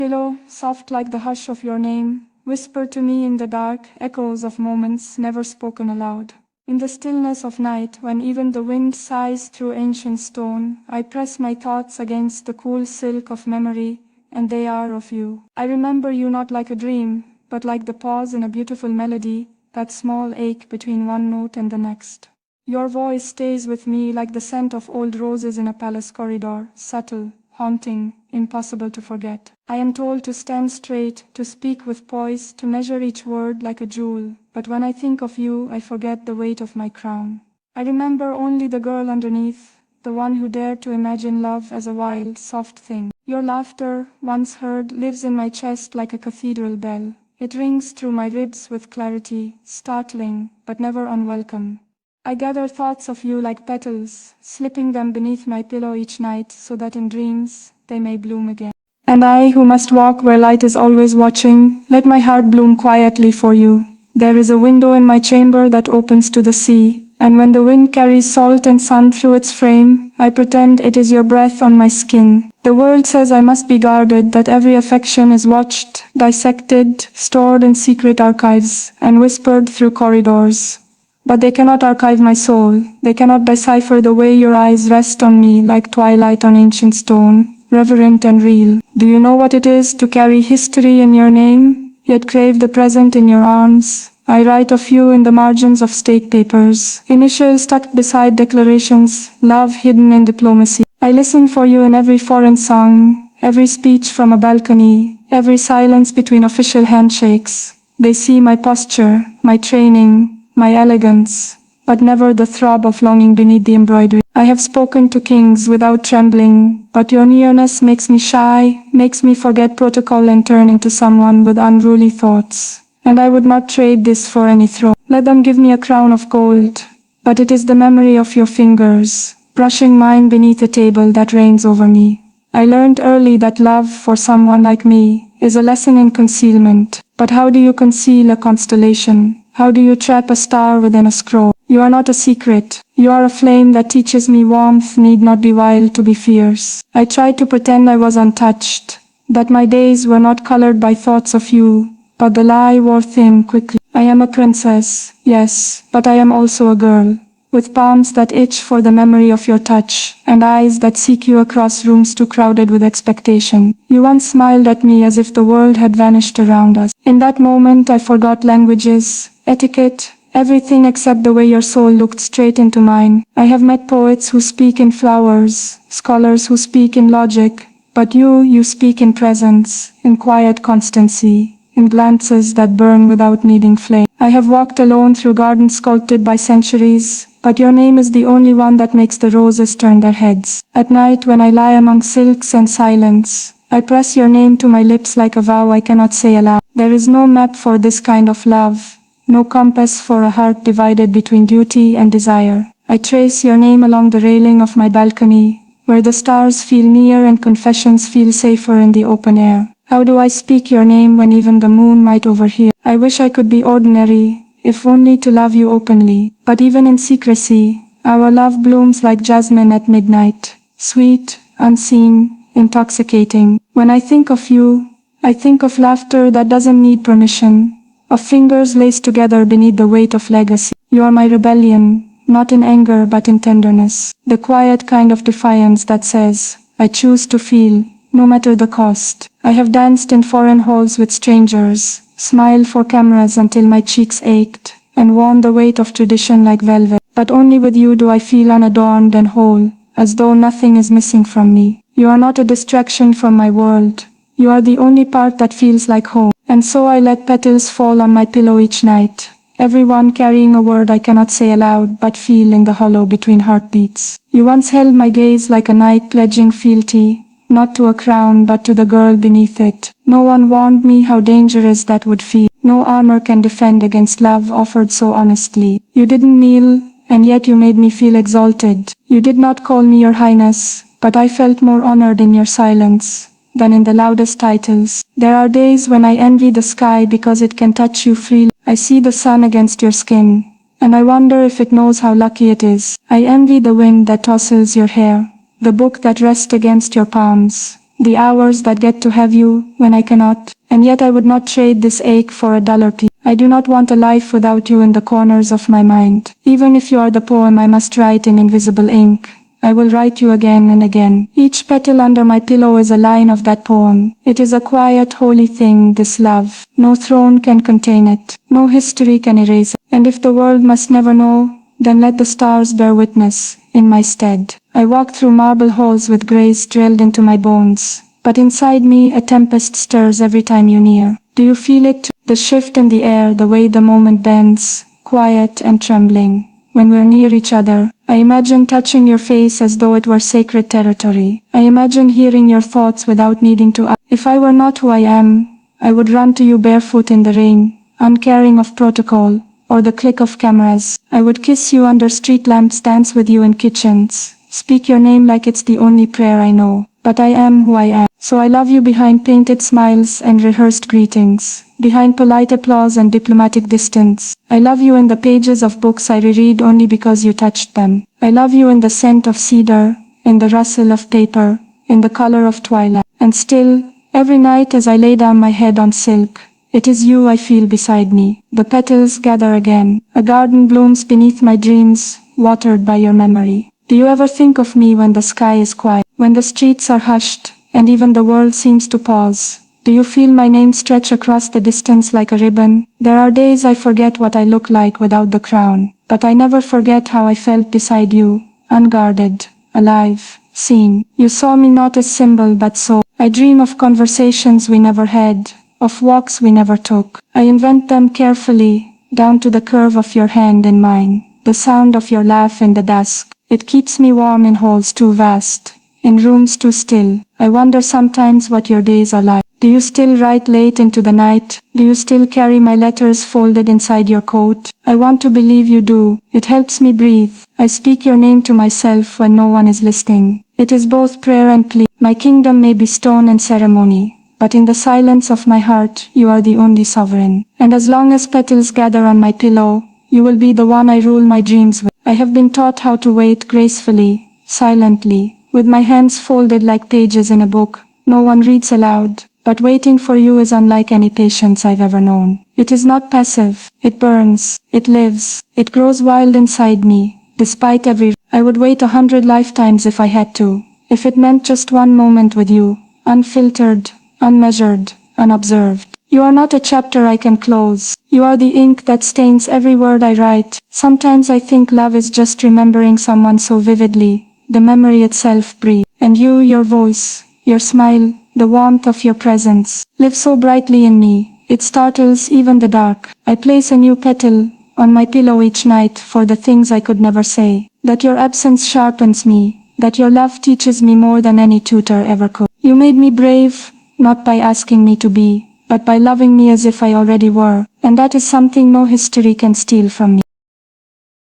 Pillow, soft like the hush of your name, whisper to me in the dark echoes of moments never spoken aloud. In the stillness of night, when even the wind sighs through ancient stone, I press my thoughts against the cool silk of memory, and they are of you. I remember you not like a dream, but like the pause in a beautiful melody, that small ache between one note and the next. Your voice stays with me like the scent of old roses in a palace corridor, subtle, haunting, impossible to forget. I am told to stand straight, to speak with poise, to measure each word like a jewel, but when I think of you, I forget the weight of my crown. I remember only the girl underneath, the one who dared to imagine love as a wild, soft thing. Your laughter, once heard, lives in my chest like a cathedral bell. It rings through my ribs with clarity, startling, but never unwelcome. I gather thoughts of you like petals, slipping them beneath my pillow each night so that in dreams they may bloom again. And I, who must walk where light is always watching, let my heart bloom quietly for you. There is a window in my chamber that opens to the sea, and when the wind carries salt and sun through its frame, I pretend it is your breath on my skin. The world says I must be guarded, that every affection is watched, dissected, stored in secret archives, and whispered through corridors. But they cannot archive my soul. They cannot decipher the way your eyes rest on me like twilight on ancient stone, reverent and real. Do you know what it is to carry history in your name, yet crave the present in your arms? I write of you in the margins of state papers, initials tucked beside declarations, love hidden in diplomacy. I listen for you in every foreign song, every speech from a balcony, every silence between official handshakes. They see my posture, my training, my elegance, but never the throb of longing beneath the embroidery. I have spoken to kings without trembling, but your nearness makes me shy, makes me forget protocol and turn into someone with unruly thoughts. And I would not trade this for any throne. Let them give me a crown of gold, but it is the memory of your fingers, brushing mine beneath a table that reigns over me. I learned early that love for someone like me is a lesson in concealment. But how do you conceal a constellation? How do you trap a star within a scroll? You are not a secret. You are a flame that teaches me warmth need not be wild to be fierce. I tried to pretend I was untouched, that my days were not colored by thoughts of you, but the lie wore thin quickly. I am a princess, yes, but I am also a girl, with palms that itch for the memory of your touch, and eyes that seek you across rooms too crowded with expectation. You once smiled at me as if the world had vanished around us. In that moment I forgot languages, etiquette, everything except the way your soul looked straight into mine. I have met poets who speak in flowers, scholars who speak in logic, but you speak in presence, in quiet constancy, in glances that burn without needing flame. I have walked alone through gardens sculpted by centuries, but your name is the only one that makes the roses turn their heads. At night when I lie among silks and silence, I press your name to my lips like a vow I cannot say aloud. There is no map for this kind of love, no compass for a heart divided between duty and desire. I trace your name along the railing of my balcony, where the stars feel near and confessions feel safer in the open air. How do I speak your name when even the moon might overhear? I wish I could be ordinary, if only to love you openly. But even in secrecy, our love blooms like jasmine at midnight, sweet, unseen, intoxicating. When I think of you, I think of laughter that doesn't need permission, of fingers laced together beneath the weight of legacy. You are my rebellion, not in anger but in tenderness, the quiet kind of defiance that says, I choose to feel, no matter the cost. I have danced in foreign halls with strangers, smiled for cameras until my cheeks ached, and worn the weight of tradition like velvet. But only with you do I feel unadorned and whole, as though nothing is missing from me. You are not a distraction from my world. You are the only part that feels like home. And so I let petals fall on my pillow each night, everyone carrying a word I cannot say aloud but feel in the hollow between heartbeats. You once held my gaze like a knight pledging fealty, not to a crown but to the girl beneath it. No one warned me how dangerous that would feel. No armor can defend against love offered so honestly. You didn't kneel, and yet you made me feel exalted. You did not call me your highness, but I felt more honored in your silence than in the loudest titles. There are days when I envy the sky because it can touch you freely. I see the sun against your skin, and I wonder if it knows how lucky it is. I envy the wind that tosses your hair, the book that rests against your palms, the hours that get to have you when I cannot, and yet I would not trade this ache for a duller piece. I do not want a life without you in the corners of my mind. Even if you are the poem I must write in invisible ink, I will write you again and again. Each petal under my pillow is a line of that poem. It is a quiet, holy thing, this love. No throne can contain it. No history can erase it. And if the world must never know, then let the stars bear witness, in my stead. I walk through marble halls with grace drilled into my bones. But inside me a tempest stirs every time you near. Do you feel it too? The shift in the air, the way the moment bends, quiet and trembling. When we're near each other, I imagine touching your face as though it were sacred territory. I imagine hearing your thoughts without needing to ask. If I were not who I am, I would run to you barefoot in the rain, uncaring of protocol, or the click of cameras. I would kiss you under street lamps, dance with you in kitchens, speak your name like it's the only prayer I know. But I am who I am. So I love you behind painted smiles and rehearsed greetings, behind polite applause and diplomatic distance. I love you in the pages of books I reread only because you touched them. I love you in the scent of cedar, in the rustle of paper, in the color of twilight. And still, every night as I lay down my head on silk, it is you I feel beside me. The petals gather again. A garden blooms beneath my dreams, watered by your memory. Do you ever think of me when the sky is quiet, when the streets are hushed, and even the world seems to pause? Do you feel my name stretch across the distance like a ribbon? There are days I forget what I look like without the crown, but I never forget how I felt beside you, unguarded, alive, seen. You saw me not as symbol but soul. I dream of conversations we never had, of walks we never took. I invent them carefully, down to the curve of your hand in mine, the sound of your laugh in the dusk. It keeps me warm in halls too vast, in rooms too still. I wonder sometimes what your days are like. Do you still write late into the night? Do you still carry my letters folded inside your coat? I want to believe you do. It helps me breathe. I speak your name to myself when no one is listening. It is both prayer and plea. My kingdom may be stone and ceremony, but in the silence of my heart, you are the only sovereign. And as long as petals gather on my pillow, you will be the one I rule my dreams with. I have been taught how to wait gracefully, silently, with my hands folded like pages in a book. No one reads aloud, but waiting for you is unlike any patience I've ever known. It is not passive, it burns, it lives, it grows wild inside me, despite every... I would wait 100 lifetimes if I had to, if it meant just one moment with you, unfiltered, unmeasured, unobserved. You are not a chapter I can close. You are the ink that stains every word I write. Sometimes I think love is just remembering someone so vividly, the memory itself breathes. And you, your voice, your smile, the warmth of your presence, live so brightly in me, it startles even the dark. I place a new petal on my pillow each night for the things I could never say. That your absence sharpens me, that your love teaches me more than any tutor ever could. You made me brave, not by asking me to be, but by loving me as if I already were, and that is something no history can steal from me.